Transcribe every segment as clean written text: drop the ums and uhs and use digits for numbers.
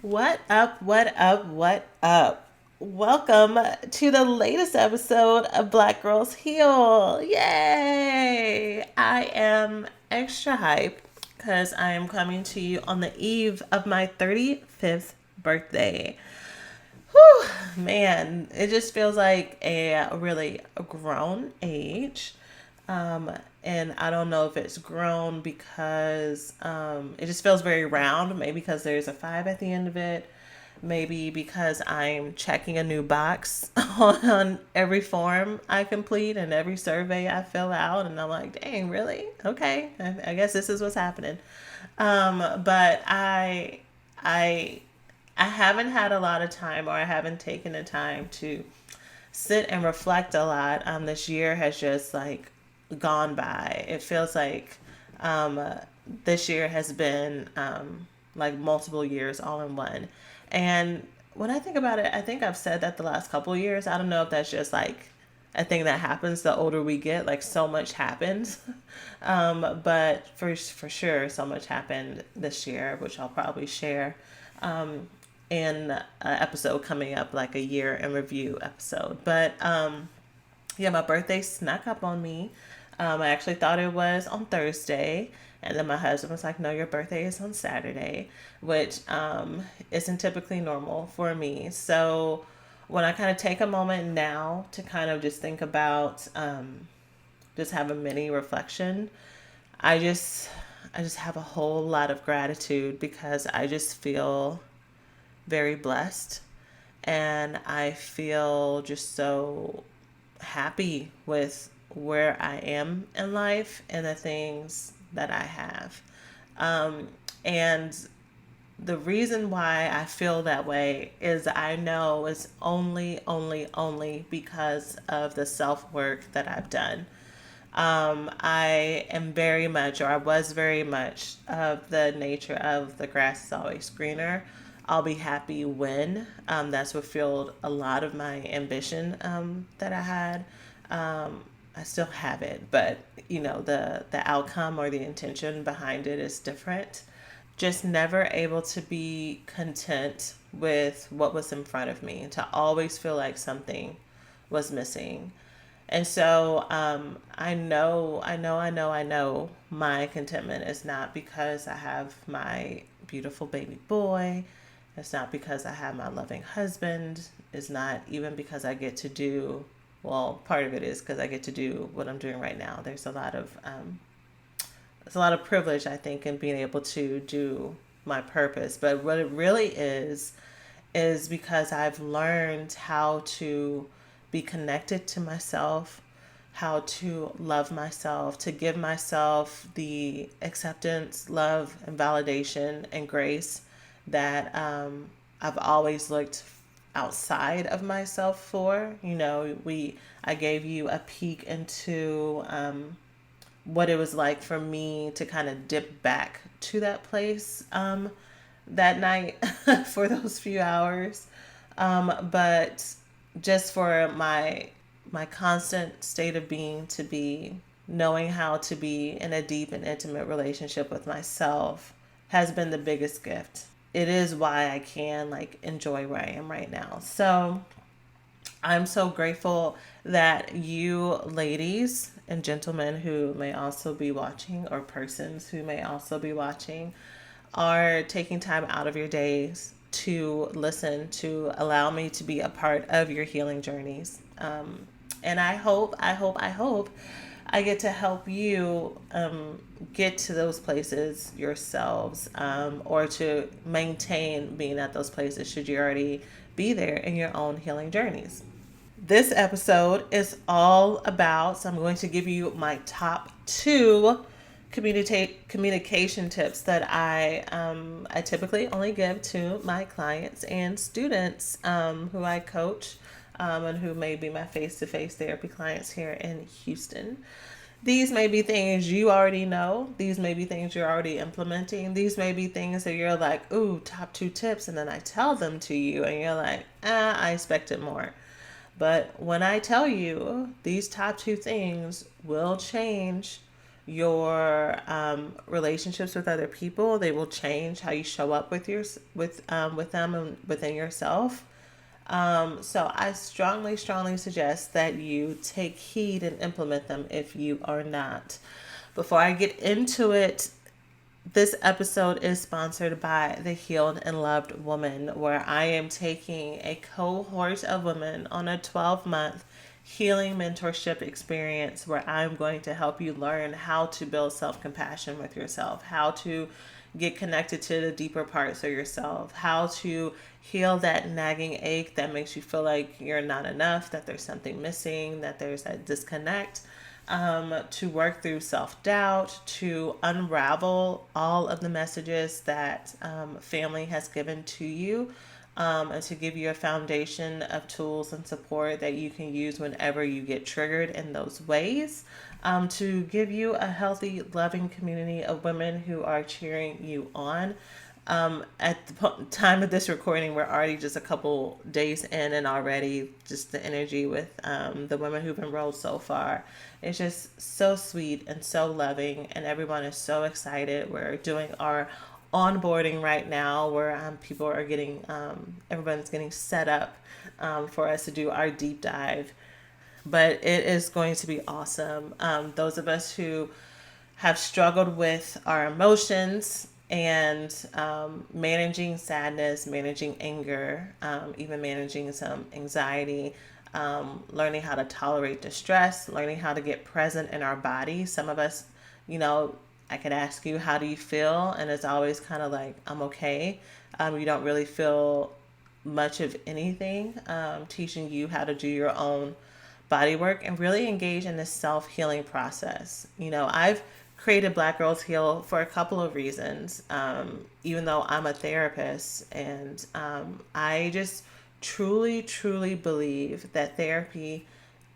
What up, what up, what up? Welcome to the latest episode of Black Girls Heal. Yay! I am extra hype because I am coming to you on the eve of my 35th birthday. Whew, man, it just feels like a really grown age. Um, and I don't know if it's grown because it just feels very round. Maybe because there's a five at the end of it. Maybe because I'm checking a new box on every form I complete and every survey I fill out. And I'm like, dang, really? Okay. I guess this is what's happening. But I, I haven't had a lot of time, or I haven't taken the time to sit and reflect a lot. This year has just like gone by. It feels like um, this year has been like multiple years all in one. And when I think about it, I think I've said that the last couple of years. I don't know if that's just like a thing that happens the older we get. Like so much happens, but for sure, so much happened this year, which I'll probably share in an episode coming up, like a year in review episode. But yeah, my birthday snuck up on me. I actually thought it was on Thursday. And then my husband was like, no, your birthday is on Saturday, which isn't typically normal for me. So when I kind of take a moment now to kind of just think about, just have a mini reflection, I just, I just have a whole lot of gratitude because I just feel very blessed and I feel just so happy with where I am in life and the things that I have. And the reason why I feel that way is I know it's only because of the self work that I've done. I am very much, or I was very much, of the nature of the grass is always greener. I'll be happy when. That's what fueled a lot of my ambition that I had. I still have it, but the outcome or the intention behind it is different. Just never able to be content with what was in front of me, to always feel like something was missing. And so I know my contentment is not because I have my beautiful baby boy. It's not because I have my loving husband. It's not even because I get to do, well, part of it is because I get to do what I'm doing right now. There's a lot of privilege, I think, in being able to do my purpose. But what it really is because I've learned how to be connected to myself, how to love myself, to give myself the acceptance, love, and validation and grace that I've always looked outside of myself for. I gave you a peek into what it was like for me to kind of dip back to that place that night for those few hours. But just for my constant state of being to be knowing how to be in a deep and intimate relationship with myself has been the biggest gift. It is why I can like enjoy where I am right now. So I'm so grateful that you ladies and gentlemen who may also be watching, or persons who may also be watching, are taking time out of your days to listen, to allow me to be a part of your healing journeys. And I hope I get to help you get to those places yourselves, or to maintain being at those places should you already be there in your own healing journeys. This episode is all about, so I'm going to give you my top two communication tips that I typically only give to my clients and students who I coach, and who may be my face-to-face therapy clients here in Houston. These may be things you already know. These may be things you're already implementing. These may be things that you're like, ooh, top two tips. And then I tell them to you and you're like, I expected more. But when I tell you these top two things will change your relationships with other people. They will change how you show up with them and within yourself. So I strongly, strongly suggest that you take heed and implement them if you are not. Before I get into it, this episode is sponsored by the Healed and Loved Woman, where I am taking a cohort of women on a 12-month healing mentorship experience where I'm going to help you learn how to build self compassion with yourself, how to get connected to the deeper parts of yourself, how to heal that nagging ache that makes you feel like you're not enough, that there's something missing, that there's that disconnect. To work through self-doubt, to unravel all of the messages that family has given to you, and to give you a foundation of tools and support that you can use whenever you get triggered in those ways, to give you a healthy, loving community of women who are cheering you on. At the time of this recording, we're already just a couple days in, and already just the energy with the women who've enrolled so far is just so sweet and so loving, and everyone is so excited. We're doing our onboarding right now, where people are getting, everyone's getting set up for us to do our deep dive. But it is going to be awesome. Those of us who have struggled with our emotions and managing sadness, managing anger, even managing some anxiety, learning how to tolerate distress, learning how to get present in our body. Some of us, I could ask you, how do you feel? And it's always kind of like, I'm okay. You don't really feel much of anything. Teaching you how to do your own body work and really engage in this self-healing process. I've created Black Girls Heal for a couple of reasons, even though I'm a therapist. And I just truly, truly believe that therapy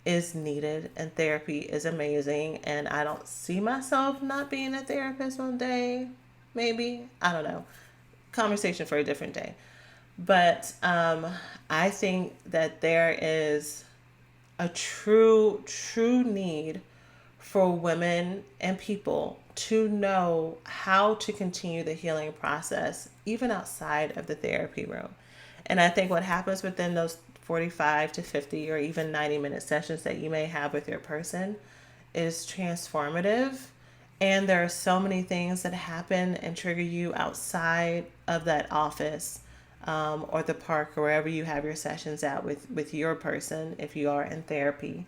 is needed and therapy is amazing. And I don't see myself not being a therapist one day. Maybe. I don't know. Conversation for a different day. But I think that there is a true, true need for women and people to know how to continue the healing process, even outside of the therapy room. And I think what happens within those 45 to 50 or even 90-minute sessions that you may have with your person is transformative. And there are so many things that happen and trigger you outside of that office, or the park, or wherever you have your sessions at with your person, if you are in therapy,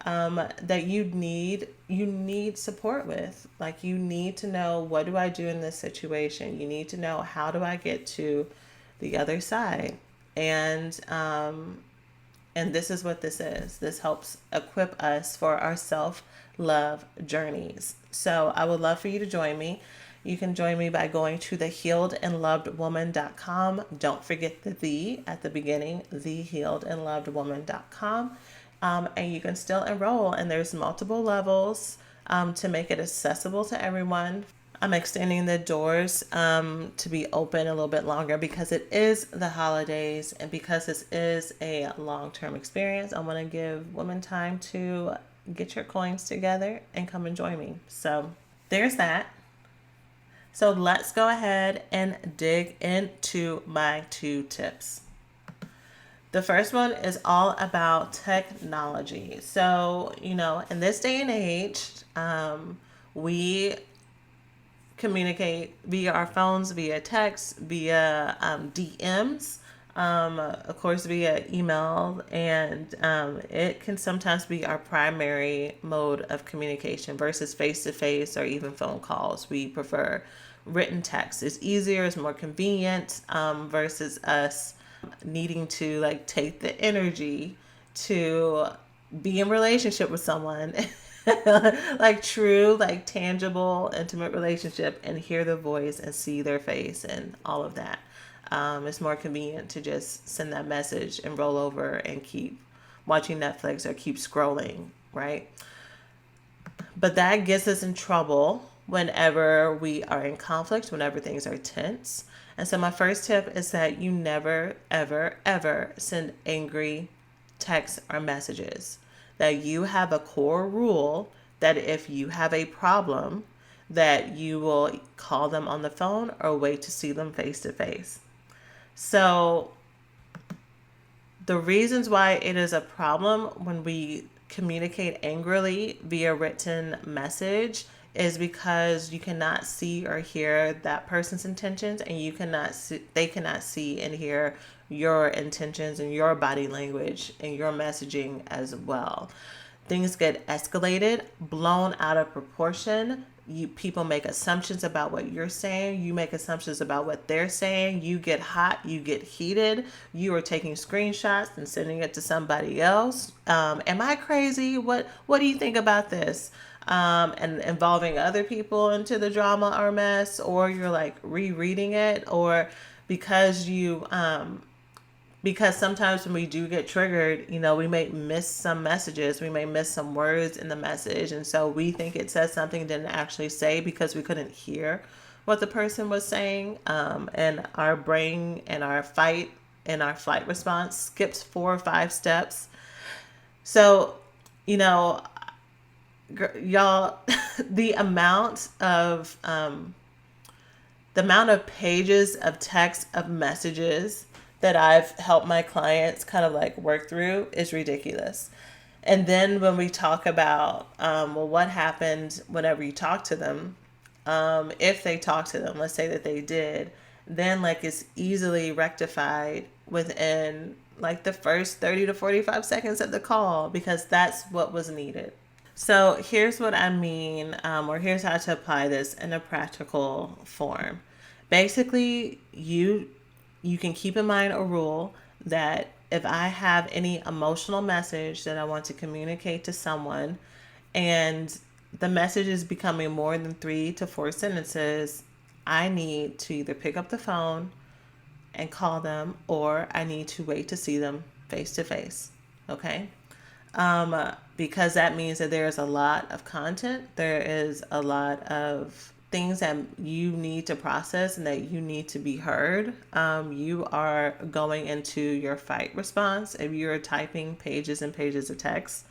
that you need support with. Like, you need to know, what do I do in this situation? You need to know, how do I get to the other side? And this is what this is. This helps equip us for our self-love journeys. So I would love for you to join me. You can join me by going to thehealedandlovedwoman.com. Don't forget the "the" at the beginning, thehealedandlovedwoman.com. And you can still enroll, and there's multiple levels to make it accessible to everyone. I'm extending the doors to be open a little bit longer because it is the holidays, and because this is a long-term experience. I want to give women time to get your coins together and come and join me. So there's that. So let's go ahead and dig into my 2 tips. The first one is all about technology. So, in this day and age, we communicate via our phones, via text, via DMs, of course, via email, and it can sometimes be our primary mode of communication versus face-to-face or even phone calls. We prefer written text. It's easier, it's more convenient, versus us needing to take the energy to be in relationship with someone, true, tangible, intimate relationship, and hear their voice and see their face and all of that. It's more convenient to just send that message and roll over and keep watching Netflix or keep scrolling, right? But that gets us in trouble whenever we are in conflict, whenever things are tense. And so my first tip is that you never, ever, ever send angry texts or messages. That you have a core rule that if you have a problem, that you will call them on the phone or wait to see them face to face. So the reasons why it is a problem when we communicate angrily via written message is because you cannot see or hear that person's intentions, and they cannot see and hear your intentions and your body language and your messaging as well. Things get escalated, blown out of proportion. People make assumptions about what you're saying. You make assumptions about what they're saying. You get hot. You get heated. You are taking screenshots and sending it to somebody else. Am I crazy? What do you think about this? And involving other people into the drama or mess, or you're like rereading it, or because because sometimes when we do get triggered, we may miss some messages. We may miss some words in the message. And so we think it says something, didn't actually say, because we couldn't hear what the person was saying. And our brain and our flight response skips 4 or 5 steps. So, y'all, the amount of pages of text, of messages that I've helped my clients kind of like work through is ridiculous. And then when we talk about, what happened whenever you talk to them, if they talk to them, let's say that they did, then like it's easily rectified within like the first 30 to 45 seconds of the call, because that's what was needed. So here's what I mean, or here's how to apply this in a practical form. Basically, you can keep in mind a rule that if I have any emotional message that I want to communicate to someone, and the message is becoming more than 3 to 4 sentences, I need to either pick up the phone and call them, or I need to wait to see them face to face. Okay? Because that means that there is a lot of content. There is a lot of things that you need to process and that you need to be heard. You are going into your fight response if you're typing pages and pages of text.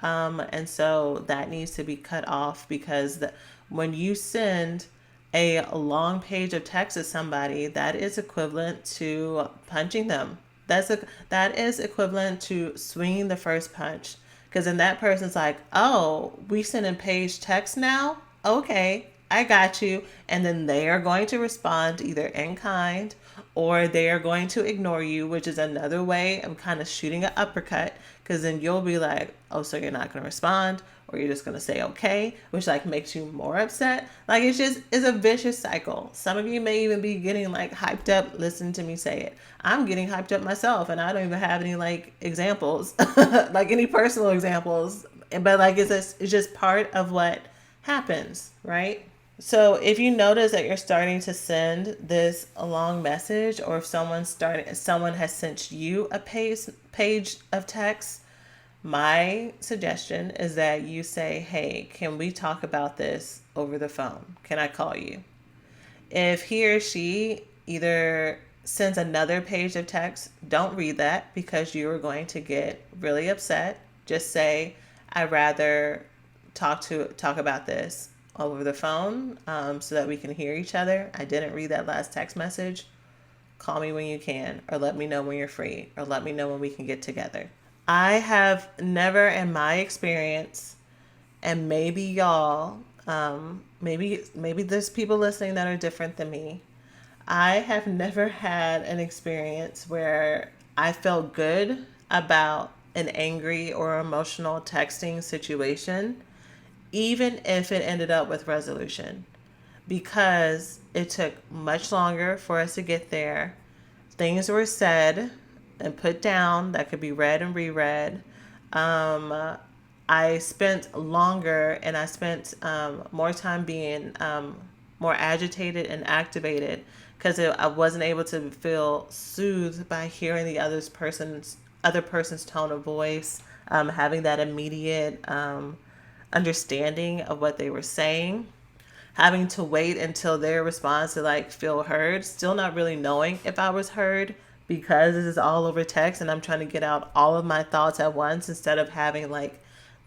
And so that needs to be cut off, because when you send a long page of text to somebody, that is equivalent to punching them. That is equivalent to swinging the first punch. Because then that person's like, oh, we send in page text now? Okay, I got you. And then they are going to respond either in kind, or they are going to ignore you, which is another way of kind of shooting an uppercut. Because then you'll be like, oh, so you're not going to respond, or you're just going to say okay, which like makes you more upset. Like it's a vicious cycle. Some of you may even be getting like hyped up listening to me say it. I'm getting hyped up myself, and I don't even have any like examples, like any personal examples, but like it's just part of what happens, right? So if you notice that you're starting to send this long message, or if someone has sent you a page of text, my suggestion is that you say, hey, can we talk about this over the phone? Can I call you? If he or she either sends another page of text, don't read that, because you are going to get really upset. Just say, I'd rather talk about this over the phone, so that we can hear each other. I didn't read that last text message. Call me when you can, or let me know when you're free, or let me know when we can get together. I have never in my experience, and maybe y'all, maybe there's people listening that are different than me. I have never had an experience where I felt good about an angry or emotional texting situation, even if it ended up with resolution, because it took much longer for us to get there. Things were said and put down that could be read and reread. I spent longer, and I spent more time being more agitated and activated, because I wasn't able to feel soothed by hearing the other person's tone of voice, having that immediate understanding of what they were saying, having to wait until their response to like feel heard, still not really knowing if I was heard, because this is all over text and I'm trying to get out all of my thoughts at once, instead of having like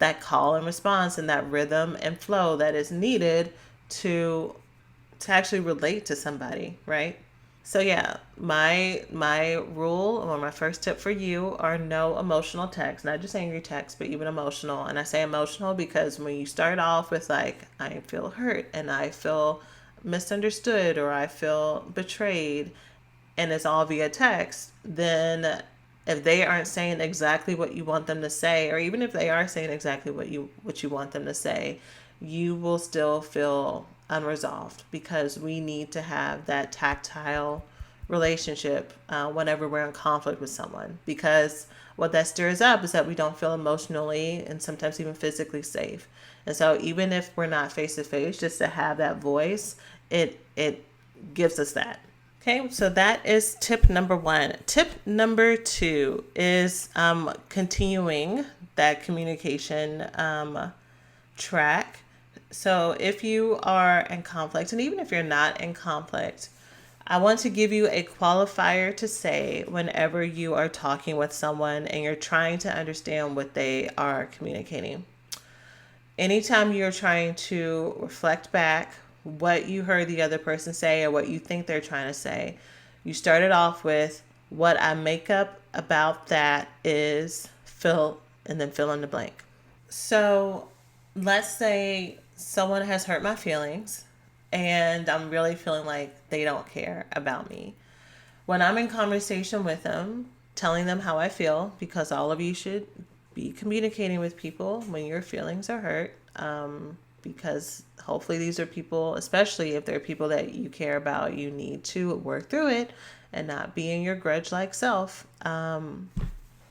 that call and response and that rhythm and flow that is needed to actually relate to somebody, right? So yeah, my rule or my first tip for you are no emotional text, not just angry text, but even emotional. And I say emotional because when you start off with like I feel hurt and I feel misunderstood or I feel betrayed and it's all via text, then if they aren't saying exactly what you want them to say, or even if they are saying exactly what you want them to say, you will still feel unresolved because we need to have that tactile relationship whenever we're in conflict with someone. Because what that stirs up is that we don't feel emotionally and sometimes even physically safe. And so even if we're not face to face, just to have that voice, it gives us that. Okay, so that is tip number one. Tip number two is continuing that communication track. So if you are in conflict, and even if you're not in conflict, I want to give you a qualifier to say whenever you are talking with someone and you're trying to understand what they are communicating. Anytime you're trying to reflect back what you heard the other person say or what you think they're trying to say, you started off with what I make up about that is fill and then fill in the blank. So let's say someone has hurt my feelings and I'm really feeling like they don't care about me. When I'm in conversation with them, telling them how I feel, because all of you should be communicating with people when your feelings are hurt, because hopefully these are people, especially if they're people that you care about, you need to work through it and not be in your grudge-like self.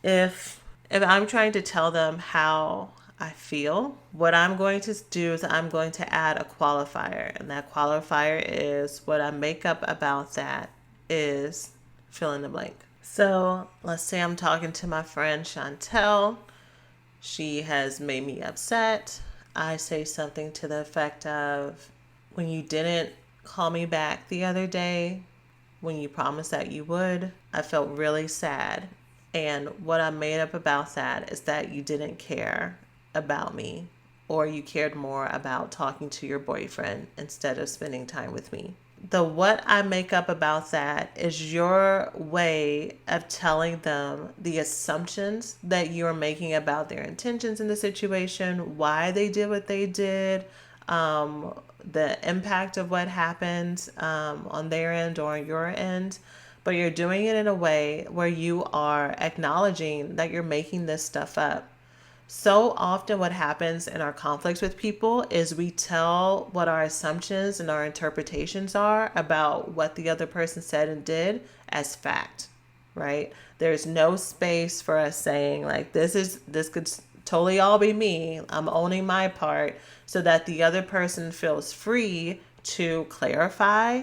If I'm trying to tell them how I feel, what I'm going to do is I'm going to add a qualifier, and that qualifier is what I make up about that is fill in the blank. So let's say I'm talking to my friend Chantel. She has made me upset. I say something to the effect of, when you didn't call me back the other day, when you promised that you would, I felt really sad. And what I made up about that is that you didn't care about me, or you cared more about talking to your boyfriend instead of spending time with me. The what I make up about that is your way of telling them the assumptions that you're making about their intentions in the situation, why they did what they did, the impact of what happened on their end or on your end. But you're doing it in a way where you are acknowledging that you're making this stuff up. So often what happens in our conflicts with people is we tell what our assumptions and our interpretations are about what the other person said and did as fact, right? There's no space for us saying like, this could totally all be me. I'm owning my part, so that the other person feels free to clarify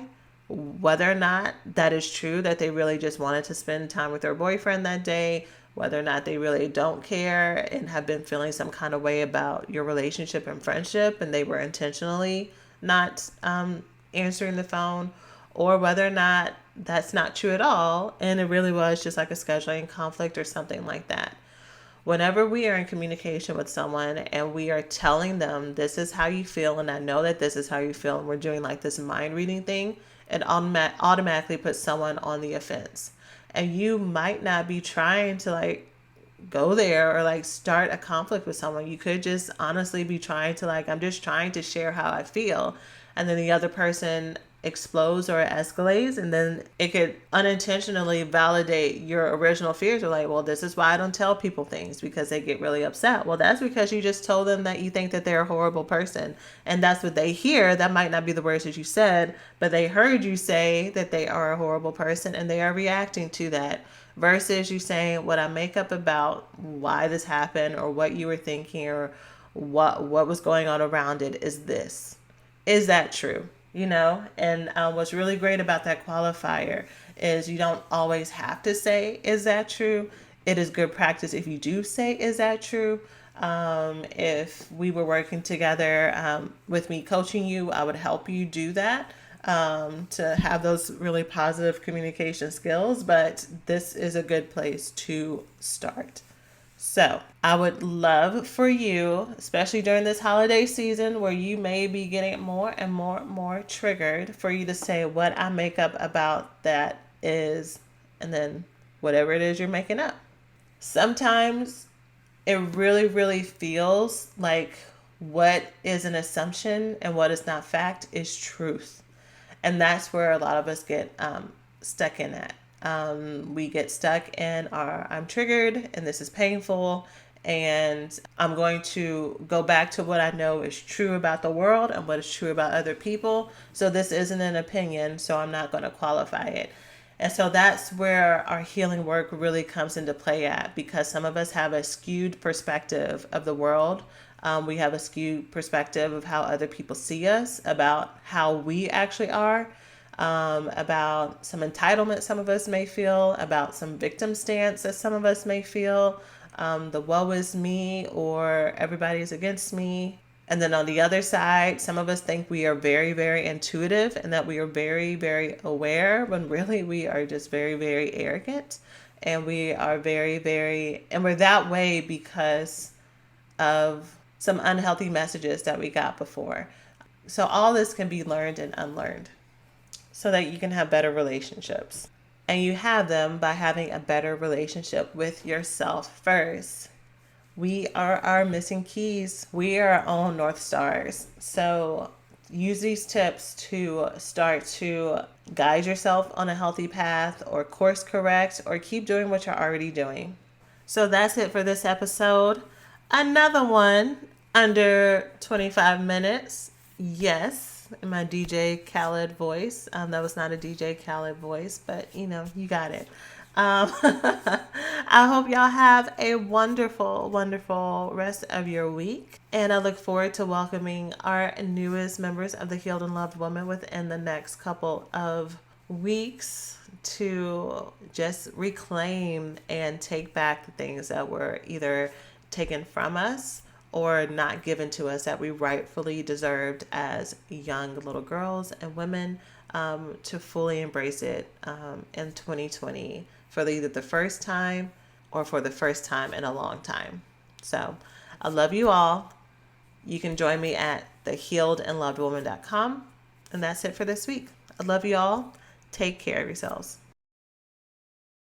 whether or not that is true, that they really just wanted to spend time with their boyfriend that day, whether or not they really don't care and have been feeling some kind of way about your relationship and friendship and they were intentionally not answering the phone, or whether or not that's not true at all and it really was just like a scheduling conflict or something like that. Whenever we are in communication with someone and we are telling them this is how you feel and I know that this is how you feel, and we're doing like this mind reading thing, it automatically puts someone on the offense. And you might not be trying to like go there or like start a conflict with someone. You could just honestly be trying to like, I'm just trying to share how I feel. And then the other person explodes or escalates, and then it could unintentionally validate your original fears. Or like, well, this is why I don't tell people things, because they get really upset. Well, that's because you just told them that you think that they're a horrible person, and that's what they hear. That might not be the words that you said, but they heard you say that they are a horrible person and they are reacting to that, versus you saying what I make up about why this happened or what you were thinking or what was going on around it is this. Is that true? And what's really great about that qualifier is you don't always have to say, is that true? It is good practice if you do say, is that true? If we were working together with me coaching you, I would help you do that to have those really positive communication skills. But this is a good place to start. So I would love for you, especially during this holiday season where you may be getting more and more triggered, for you to say what I make up about that is, and then whatever it is you're making up. Sometimes it really feels like what is an assumption and what is not fact is truth. And that's where a lot of us get stuck in at. We get stuck in our I'm triggered and this is painful, and I'm going to go back to what I know is true about the world and what is true about other people. So this isn't an opinion, so I'm not going to qualify it. And so that's where our healing work really comes into play at, because some of us have a skewed perspective of the world. We have a skewed perspective of how other people see us, about how we actually are, about some entitlement some of us may feel, about some victim stance that some of us may feel, the woe is me or everybody's against me. And then on the other side, some of us think we are very intuitive and that we are very aware, when really we are just very arrogant. And we are and we're that way because of some unhealthy messages that we got before. So all this can be learned and unlearned so that you can have better relationships. And you have them by having a better relationship with yourself first. We are our missing keys. We are our own North Stars. So use these tips to start to guide yourself on a healthy path, or course correct, or keep doing what you're already doing. So that's it for this episode. Another one under 25 minutes. Yes, in my DJ Khaled voice. That was not a DJ Khaled voice, but you got it. I hope y'all have a wonderful rest of your week. And I look forward to welcoming our newest members of the Healed and Loved Woman within the next couple of weeks, to just reclaim and take back the things that were either taken from us or not given to us that we rightfully deserved as young little girls and women, to fully embrace it in 2020 for either the first time or for the first time in a long time. So I love you all. You can join me at thehealedandlovedwoman.com. And that's it for this week. I love you all. Take care of yourselves.